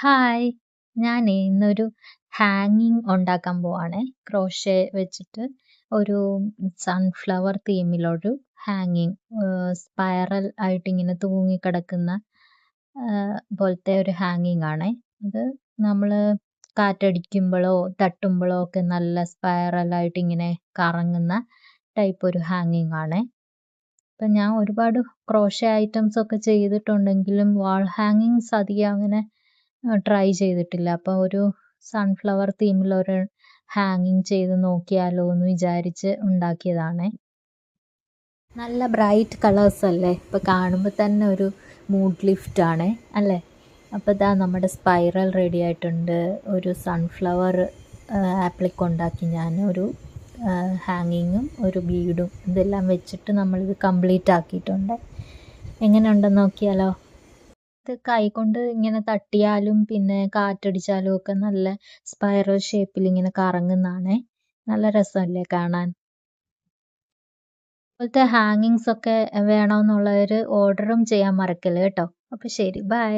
Hi! ഞാനേ ഇന്നൊരു ഹാങ്ങിങ് ഉണ്ടാക്കാൻ പോവാണേ. ക്രോഷേ വെച്ചിട്ട് ഒരു സൺഫ്ലവർ തീമിലൊരു ഹാങ്ങിങ് സ്പൈറൽ ആയിട്ട് ഇങ്ങനെ തൂങ്ങിക്കിടക്കുന്ന പോലത്തെ ഒരു ഹാങ്ങിങ് ആണേ. അത് നമ്മള് കാറ്റടിക്കുമ്പോഴോ തട്ടുമ്പോഴോ ഒക്കെ നല്ല സ്പൈറൽ ആയിട്ട് ഇങ്ങനെ കറങ്ങുന്ന ടൈപ്പ് ഒരു ഹാങ്ങിങ് ആണേ. അപ്പം ഞാൻ ഒരുപാട് ക്രോഷേ ഐറ്റംസ് ഒക്കെ ചെയ്തിട്ടുണ്ടെങ്കിലും വാൾ ഹാങ്ങിങ്സ് അധികം അങ്ങനെ ട്രൈ ചെയ്തിട്ടില്ല. അപ്പോൾ ഒരു സൺഫ്ലവർ തീമിലൊരു ഹാങ്ങിങ് ചെയ്ത് നോക്കിയാലോ എന്ന് വിചാരിച്ച് ഉണ്ടാക്കിയതാണേ. നല്ല ബ്രൈറ്റ് കളേഴ്സ് അല്ലേ? ഇപ്പോൾ കാണുമ്പോൾ തന്നെ ഒരു മൂഡ് ലിഫ്റ്റ് ആണേ അല്ലേ? അപ്പോൾ ഇതാ നമ്മുടെ സ്പൈറൽ റെഡി ആയിട്ടുണ്ട്. ഒരു സൺഫ്ലവർ ആപ്ലിക് ഉണ്ടാക്കി ഞാൻ ഒരു ഹാങ്ങിങ്ങും ഒരു ബീഡും ഇതെല്ലാം വെച്ചിട്ട് നമ്മളിത് കംപ്ലീറ്റ് ആക്കിയിട്ടുണ്ട്. എങ്ങനെയുണ്ടെന്ന് നോക്കിയാലോ? ഇത് കൈകൊണ്ട് ഇങ്ങനെ തട്ടിയാലും പിന്നെ കാറ്റടിച്ചാലും ഒക്കെ നല്ല സ്പൈറൽ ഷേപ്പിൽ ഇങ്ങനെ കറങ്ങുന്നതാണേ. നല്ല രസമല്ലേ കാണാൻ? ഇപ്പോഴത്തെ ഹാങ്ങിങ്സ് ഒക്കെ വേണമെന്നുള്ളവർ ഓർഡറും ചെയ്യാൻ മറക്കല്ലേ കേട്ടോ. അപ്പോൾ ശരി, ബൈ.